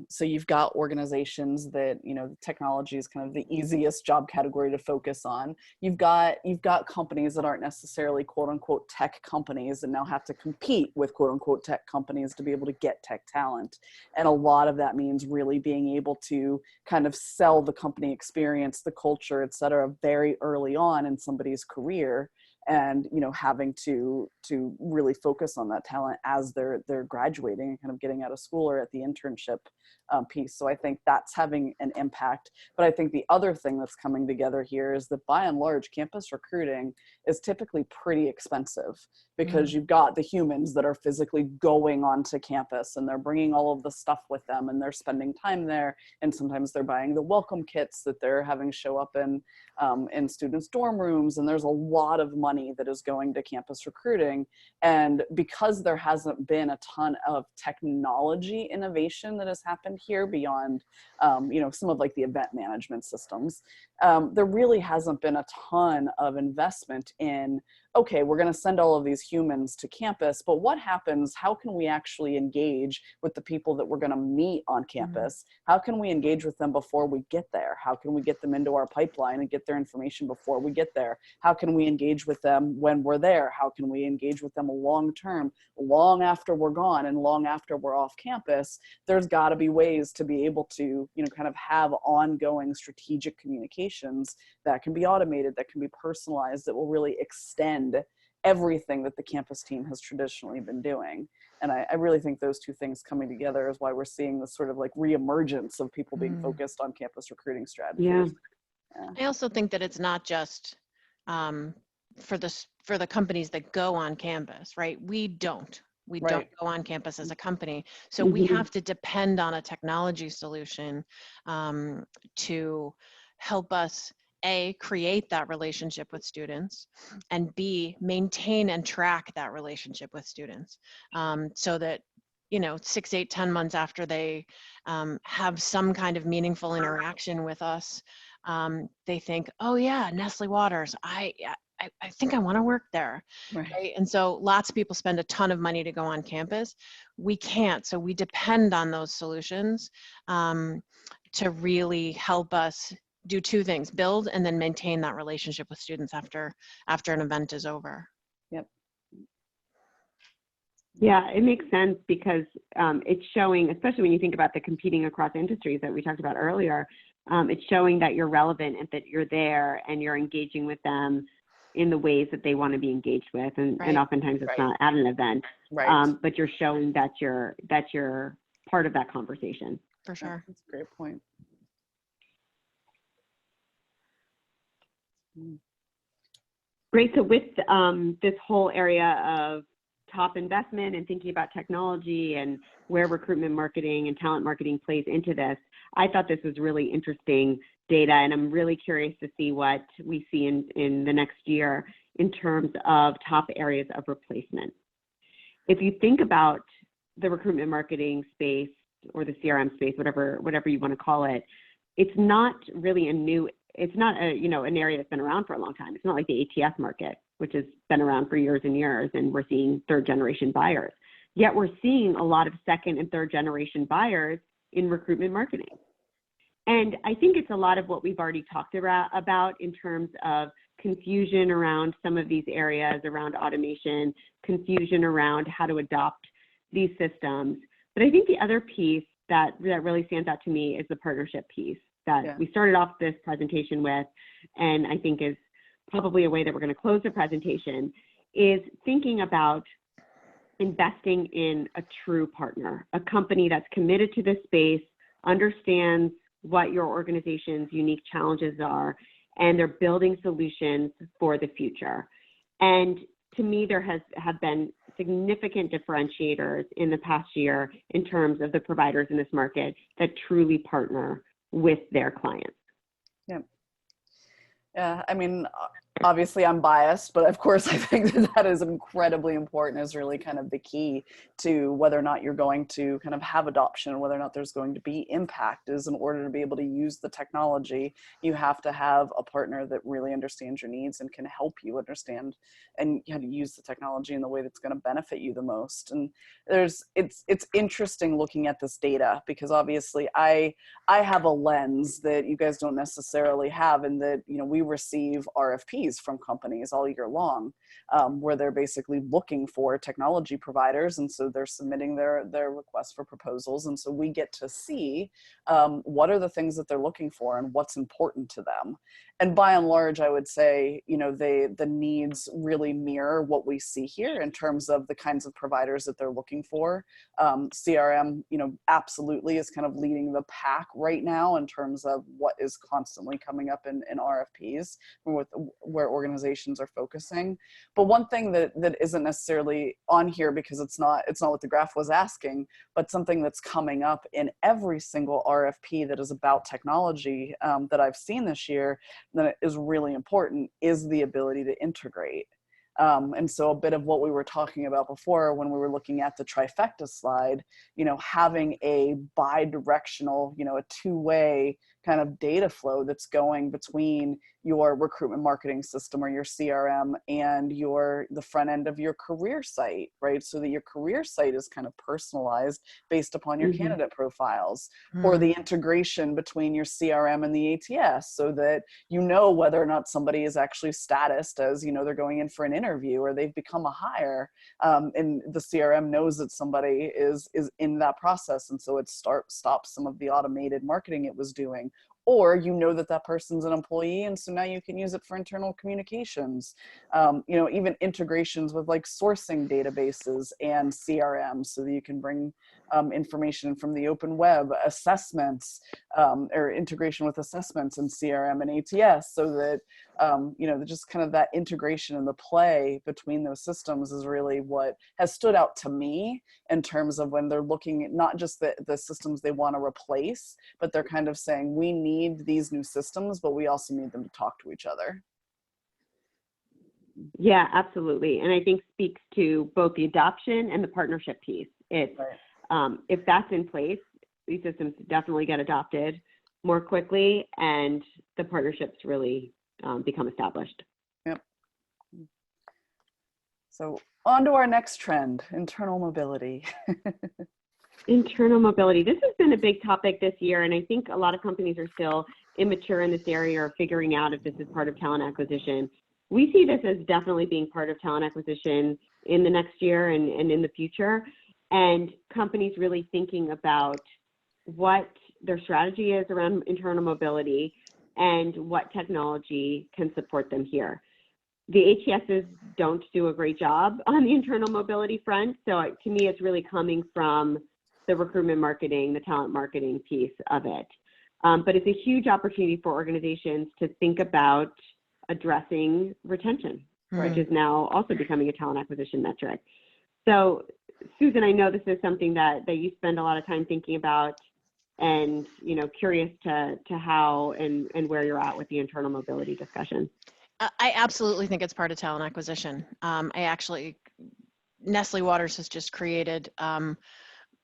So you've got organizations that, technology is kind of the easiest job category to focus on. You've got companies that aren't necessarily quote unquote tech companies and now have to compete with quote unquote tech companies to be able to get tech talent. And a lot of that means really being able to kind of sell the company experience, the culture, et cetera, very early on in somebody's career. And having to really focus on that talent as they're graduating and kind of getting out of school or at the internship piece. So I think that's having an impact. But I think the other thing that's coming together here is that by and large, campus recruiting is typically pretty expensive, because you've got the humans that are physically going onto campus and they're bringing all of the stuff with them and they're spending time there. And sometimes they're buying the welcome kits that they're having show up in students' dorm rooms. And there's a lot of money that is going to campus recruiting. And because there hasn't been a ton of technology innovation that has happened here beyond, some of like the event management systems, there really hasn't been a ton of investment in, okay, we're going to send all of these humans to campus, but what happens? How can we actually engage with the people that we're going to meet on campus? How can we engage with them before we get there? How can we get them into our pipeline and get their information before we get there? How can we engage with them when we're there? How can we engage with them long term, long after we're gone and long after we're off campus? There's got to be ways to be able to, kind of have ongoing strategic communications that can be automated, that can be personalized, that will really extend everything that the campus team has traditionally been doing. And I really think those two things coming together is why we're seeing this sort of like reemergence of people being focused on campus recruiting strategies. Yeah. I also think that it's not just for the companies that go on campus, right? We don't go on campus as a company. So we have to depend on a technology solution to help us, A, create that relationship with students, and B, maintain and track that relationship with students, so that 6, 8, 10 months after they have some kind of meaningful interaction with us, they think, oh yeah, Nestlé Waters, I I think I want to work there. Right. Right. And so lots of people spend a ton of money to go on campus. We can't. So we depend on those solutions to really help us do two things: build and then maintain that relationship with students after an event is over. Yep. Yeah, it makes sense because it's showing, especially when you think about the competing across industries that we talked about earlier, it's showing that you're relevant and that you're there and you're engaging with them in the ways that they want to be engaged with. And, Right. and oftentimes it's not at an event, Right. but you're showing that you're part of that conversation. For sure. That's a great point. Great. So with this whole area of top investment and thinking about technology and where recruitment marketing and talent marketing plays into this, I thought this was really interesting data, and I'm really curious to see what we see in the next year in terms of top areas of replacement. If you think about the recruitment marketing space or the CRM space, whatever you want to call it, it's not really it's not an area that's been around for a long time. It's not like the ATS market, which has been around for years and years, and we're seeing third generation buyers. Yet we're seeing a lot of second and third generation buyers in recruitment marketing. And I think it's a lot of what we've already talked about in terms of confusion around some of these areas, around automation, confusion around how to adopt these systems. But I think the other piece that really stands out to me is the partnership piece that we started off this presentation with, and I think is probably a way that we're going to close the presentation, is thinking about investing in a true partner, a company that's committed to this space, understands what your organization's unique challenges are, and they're building solutions for the future. And to me, there have been significant differentiators in the past year in terms of the providers in this market that truly partner with their clients. Yep. Yeah, I mean, obviously I'm biased, but of course I think that is incredibly important, is really kind of the key to whether or not you're going to kind of have adoption, whether or not there's going to be impact. Is in order to be able to use the technology, you have to have a partner that really understands your needs and can help you understand and how to use the technology in the way that's going to benefit you the most. And it's interesting looking at this data, because obviously I have a lens that you guys don't necessarily have, in that, we receive RFPs from companies all year long, where they're basically looking for technology providers, and so they're submitting their requests for proposals, and so we get to see what are the things that they're looking for and what's important to them. And by and large, I would say, the needs really mirror what we see here in terms of the kinds of providers that they're looking for. CRM, absolutely is kind of leading the pack right now in terms of what is constantly coming up in RFPs where organizations are focusing. But one thing that isn't necessarily on here, because it's not what the graph was asking, but something that's coming up in every single RFP that is about technology that I've seen this year that is really important, is the ability to integrate. And so a bit of what we were talking about before when we were looking at the trifecta slide, having a bi-directional, a two-way kind of data flow that's going between your recruitment marketing system or your CRM and the front end of your career site, right? So that your career site is kind of personalized based upon your candidate profiles, or the integration between your CRM and the ATS, so that whether or not somebody is actually statused as, they're going in for an interview or they've become a hire, and the CRM knows that somebody is in that process, and so it stops some of the automated marketing it was doing. Or that person's an employee, and so now you can use it for internal communications. Even integrations with like sourcing databases and CRM, so that you can bring information from the open web, assessments, or integration with assessments in CRM and ATS, so that just kind of that integration and the play between those systems is really what has stood out to me in terms of when they're looking at not just the systems they want to replace, but they're kind of saying, we need these new systems, but we also need them to talk to each other. Yeah, absolutely. And I think speaks to both the adoption and the partnership piece. It's, if that's in place, these systems definitely get adopted more quickly, and the partnerships really become established. Yep. So on to our next trend, internal mobility. Internal mobility. This has been a big topic this year, and I think a lot of companies are still immature in this area or figuring out if this is part of talent acquisition. We see this as definitely being part of talent acquisition in the next year and in the future, and companies really thinking about what their strategy is around internal mobility and what technology can support them here. The HCSs don't do a great job on the internal mobility front, so to me it's really coming from the recruitment marketing, the talent marketing piece of it. But it's a huge opportunity for organizations to think about addressing retention, which is now also becoming a talent acquisition metric. So Susan, I know this is something that you spend a lot of time thinking about, and curious to how and where you're at with the internal mobility discussion. I absolutely think it's part of talent acquisition. Nestlé Waters has just created,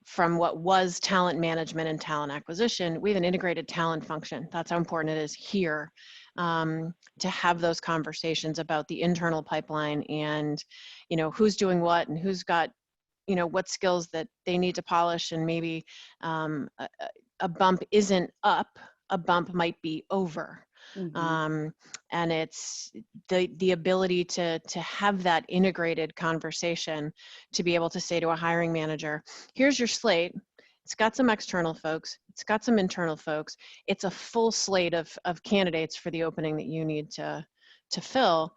from what was talent management and talent acquisition, we have an integrated talent function. That's how important it is here to have those conversations about the internal pipeline and, who's doing what and who's got, what skills that they need to polish, and maybe a bump isn't up, a bump might be over. Mm-hmm. And it's the ability to have that integrated conversation, to be able to say to a hiring manager, here's your slate. It's got some external folks. It's got some internal folks. It's a full slate of candidates for the opening that you need to fill.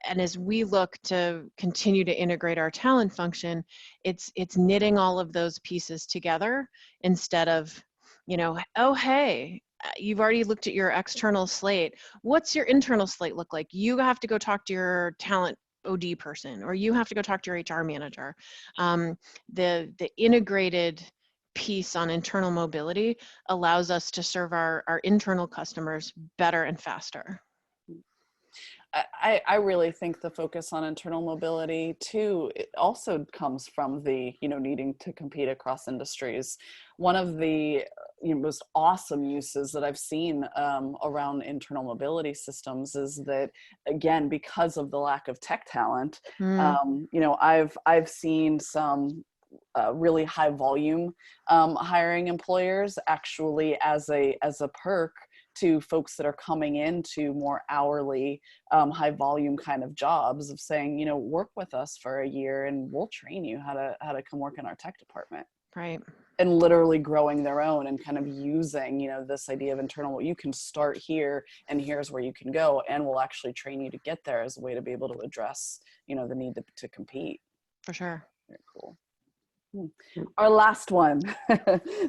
And as we look to continue to integrate our talent function, it's knitting all of those pieces together instead of, oh, hey, you've already looked at your external slate. What's your internal slate look like? You have to go talk to your talent OD person, or you have to go talk to your HR manager. The integrated piece on internal mobility allows us to serve our internal customers better and faster. I really think the focus on internal mobility too, it also comes from the, needing to compete across industries. One of the most awesome uses that I've seen around internal mobility systems is that, again, because of the lack of tech talent, I've seen some really high volume hiring employers actually as a perk to folks that are coming into more hourly, high volume kind of jobs, of saying, work with us for a year and we'll train you how to come work in our tech department. Right. And literally growing their own and kind of using, this idea of internal, you can start here and here's where you can go, and we'll actually train you to get there as a way to be able to address, the need to compete. For sure. Very cool. Our last one.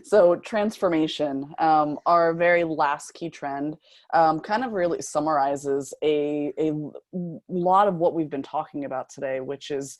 So transformation, our very last key trend, kind of really summarizes a lot of what we've been talking about today, which is,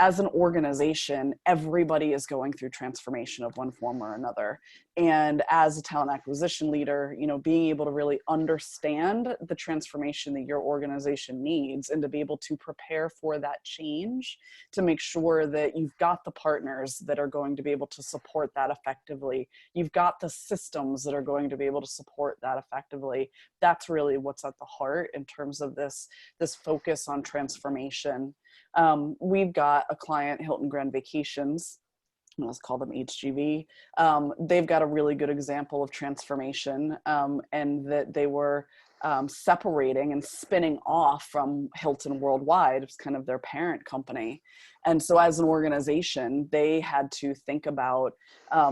as an organization, everybody is going through transformation of one form or another. And as a talent acquisition leader, being able to really understand the transformation that your organization needs, and to be able to prepare for that change, to make sure that you've got the partners that are going to be able to support that effectively. You've got the systems that are going to be able to support that effectively. That's really what's at the heart in terms of this focus on transformation. We've got a client, Hilton Grand Vacations, let's call them HGV. They've got a really good example of transformation, and that they were separating and spinning off from Hilton Worldwide. It's kind of their parent company. And so as an organization, they had to think about,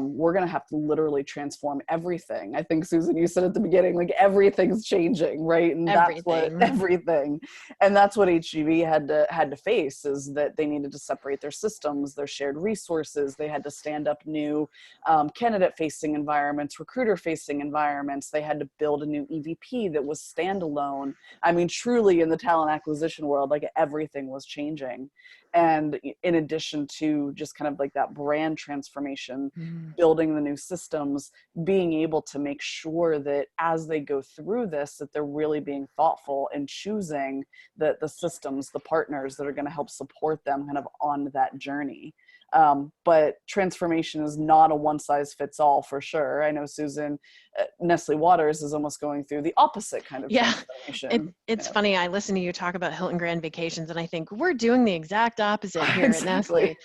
we're going to have to literally transform everything. I think, Susan, you said at the beginning, like, everything's changing, right? And everything. And that's what HGV had to face, is that they needed to separate their systems, their shared resources. They had to stand up new candidate-facing environments, recruiter-facing environments. They had to build a new EVP that was standalone. I mean, truly, in the talent acquisition world, like, everything was changing. And in addition to just kind of like that brand transformation, building the new systems, being able to make sure that as they go through this, that they're really being thoughtful and choosing the systems, the partners that are going to help support them kind of on that journey. But transformation is not a one size fits all, for sure. I know, Susan, Nestlé Waters is almost going through the opposite kind of Yeah, transformation. it's funny. I listen to you talk about Hilton Grand Vacations, and I think we're doing the exact opposite here at Nestlé.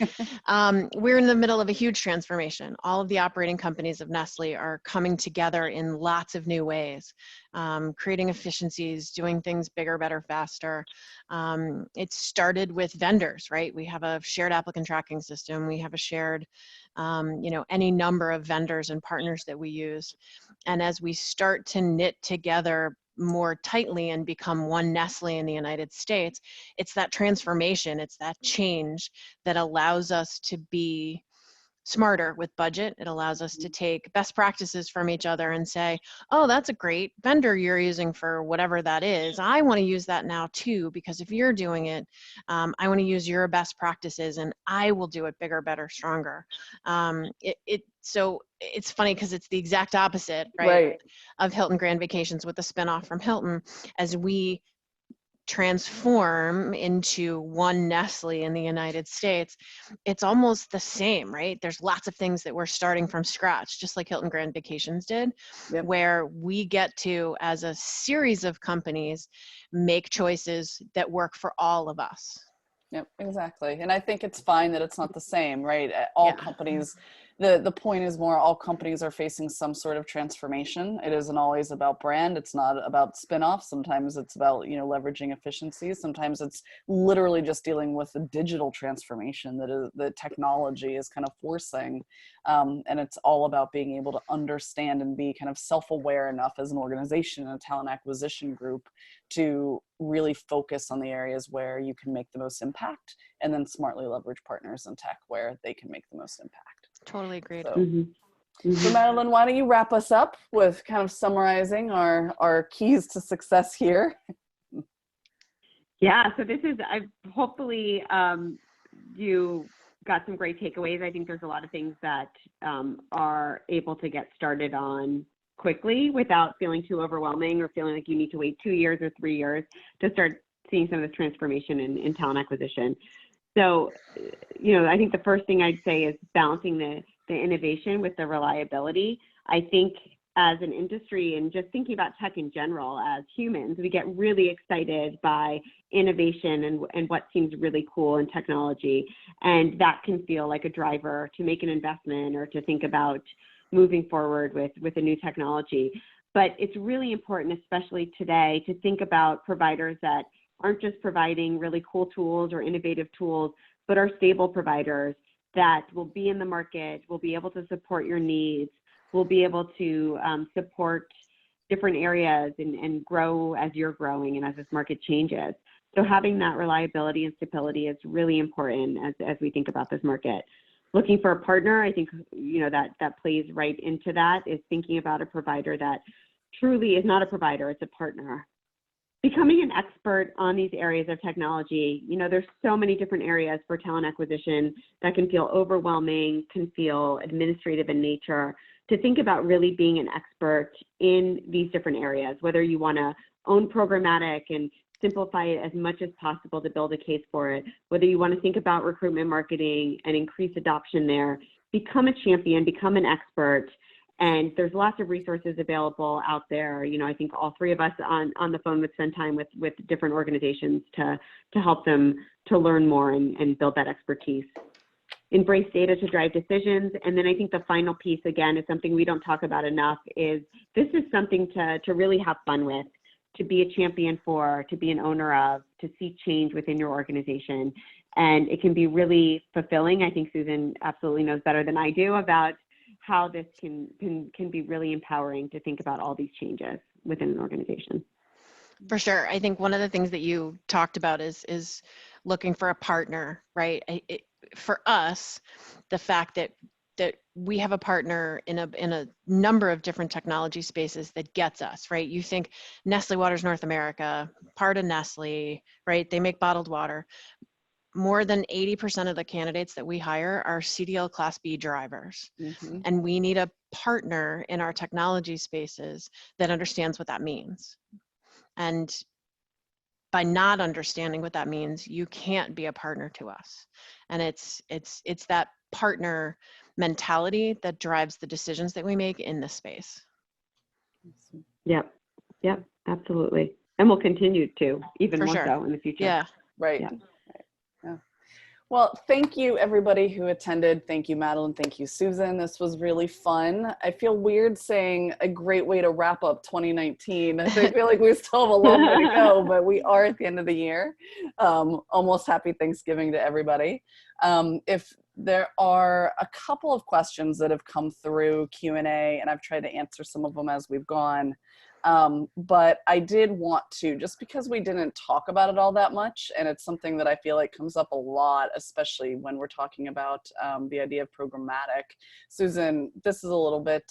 We're in the middle of a huge transformation. All of the operating companies of Nestlé are coming together in lots of new ways, creating efficiencies, doing things bigger, better, faster. It started with vendors, right? We have a shared applicant tracking system. We have a shared, any number of vendors and partners that we use. And as we start to knit together more tightly and become one Nestlé in the United States, it's that transformation, it's that change that allows us to be smarter with budget. It allows us to take best practices from each other and say, oh, that's a great vendor you're using for whatever that is. I want to use that now too, because if you're doing it, I want to use your best practices and I will do it bigger, better, stronger. So it's funny because it's the exact opposite, right, of Hilton Grand Vacations with the spinoff from Hilton. As we transform into one Nestlé in the United States, it's almost the same, right? There's lots of things that we're starting from scratch, just like Hilton Grand Vacations did, where we get to, as a series of companies, make choices that work for all of us. Yep, exactly. And I think it's fine that it's not the same, right? All companies, the point is more all companies are facing some sort of transformation. It isn't always about brand. It's not about spin-offs. Sometimes it's about, leveraging efficiencies. Sometimes it's literally just dealing with the digital transformation that the technology is kind of forcing. And it's all about being able to understand and be kind of self-aware enough as an organization and a talent acquisition group to really focus on the areas where you can make the most impact, and then smartly leverage partners in tech where they can make the most impact. Totally agreed. So Madeline, why don't you wrap us up with kind of summarizing our keys to success here? Yeah, so this is, hopefully you got some great takeaways. I think there's a lot of things that are able to get started on quickly without feeling too overwhelming or feeling like you need to wait 2 years or 3 years to start seeing some of this transformation in talent acquisition. So, I think the first thing I'd say is balancing the innovation with the reliability. I think as an industry and just thinking about tech in general as humans, we get really excited by innovation and what seems really cool in technology. And that can feel like a driver to make an investment or to think about moving forward with a new technology. But it's really important, especially today, to think about providers that aren't just providing really cool tools or innovative tools, but are stable providers that will be in the market, will be able to support your needs, will be able to support different areas and grow as you're growing and as this market changes. So having that reliability and stability is really important as we think about this market. Looking for a partner, I think, that plays right into that, is thinking about a provider that truly is not a provider, it's a partner. Becoming an expert on these areas of technology, there's so many different areas for talent acquisition that can feel overwhelming, can feel administrative in nature. To think about really being an expert in these different areas, whether you want to own programmatic and simplify it as much as possible to build a case for it, whether you want to think about recruitment marketing and increase adoption there, become a champion, become an expert. And there's lots of resources available out there. I think all three of us on the phone would spend time with different organizations to help them to learn more and build that expertise. Embrace data to drive decisions. And then I think the final piece, again, is something we don't talk about enough, is this is something to really have fun with, to be a champion for, to be an owner of, to see change within your organization. And it can be really fulfilling. I think Susan absolutely knows better than I do about how this can be really empowering to think about all these changes within an organization. For sure. I think one of the things that you talked about is looking for a partner, right? For us, the fact that we have a partner in a number of different technology spaces that gets us, right? You think Nestlé Waters North America, part of Nestlé, right? They make bottled water. More than 80% of the candidates that we hire are CDL Class B drivers. And we need a partner in our technology spaces that understands what that means. And by not understanding what that means, you can't be a partner to us. And it's that partner mentality that drives the decisions that we make in this space. Yep. Yep. Absolutely. And we'll continue to, even For more sure. so in the future. Yeah. Right. Yeah. Yeah. Well, thank you everybody who attended. Thank you, Madeline. Thank you, Susan. This was really fun. I feel weird saying a great way to wrap up 2019. I feel like we still have a long way to go, but we are at the end of the year. Almost happy Thanksgiving to everybody. If there are a couple of questions that have come through Q&A, and I've tried to answer some of them as we've gone. But I did want to, just because we didn't talk about it all that much, and it's something that I feel like comes up a lot, especially when we're talking about the idea of programmatic. Susan, this is a little bit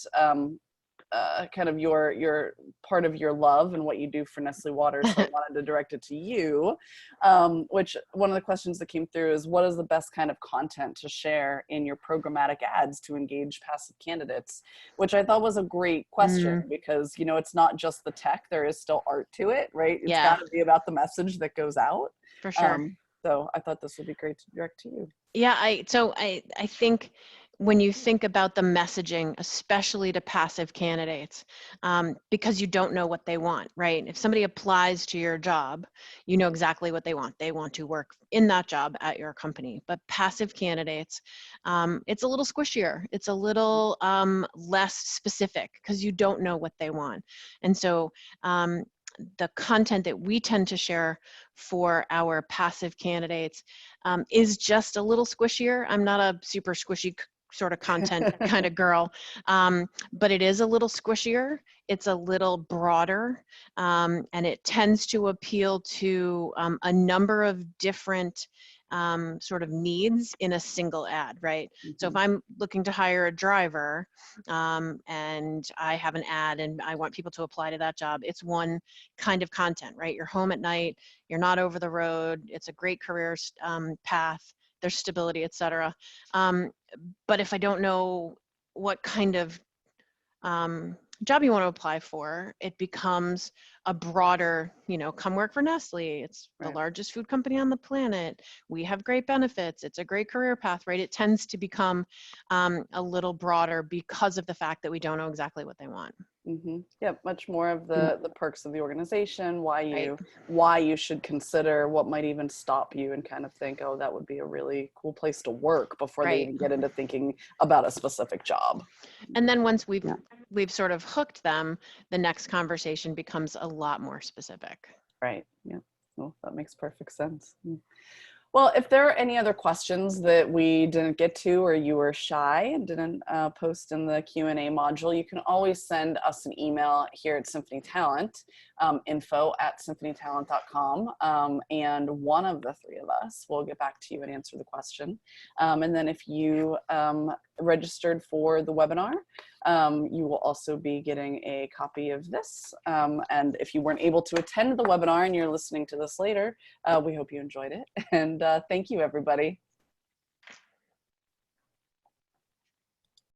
kind of your part of your love and what you do for Nestlé Waters. So I wanted to direct it to you, which one of the questions that came through is, what is the best kind of content to share in your programmatic ads to engage passive candidates? Which I thought was a great question because, you know, it's not just the tech, there is still art to it, right? It's got to be about the message that goes out. For sure. So I thought this would be great to direct to you. Yeah, I think when you think about the messaging, especially to passive candidates, because you don't know what they want, right? If somebody applies to your job, you know exactly what they want. They want to work in that job at your company. But passive candidates, it's a little squishier. It's a little less specific because you don't know what they want. And so the content that we tend to share for our passive candidates is just a little squishier. I'm not a super squishy sort of content kind of girl, but it is a little squishier. It's a little broader, and it tends to appeal to a number of different sort of needs in a single ad, right? So if I'm looking to hire a driver and I have an ad and I want people to apply to that job, it's one kind of content, right? You're home at night, you're not over the road, it's a great career path, there's stability, et cetera. But if I don't know what kind of job you want to apply for, it becomes a broader, you know, come work for Nestle. It's the largest food company on the planet. We have great benefits. It's a great career path, right? It tends to become a little broader because of the fact that we don't know exactly what they want. Yep, much more of the perks of the organization, why you should consider, what might even stop you and kind of think, oh, that would be a really cool place to work before they even get into thinking about a specific job. And then once we've sort of hooked them, the next conversation becomes a lot more specific. Right. Yeah. Well, that makes perfect sense. Well, if there are any other questions that we didn't get to, or you were shy and didn't post in the Q&A module, you can always send us an email here at Symphony Talent, info@symphonytalent.com, and one of the three of us will get back to you and answer the question. And then if you registered for the webinar, you will also be getting a copy of this. And if you weren't able to attend the webinar and you're listening to this later, we hope you enjoyed it. And thank you, everybody.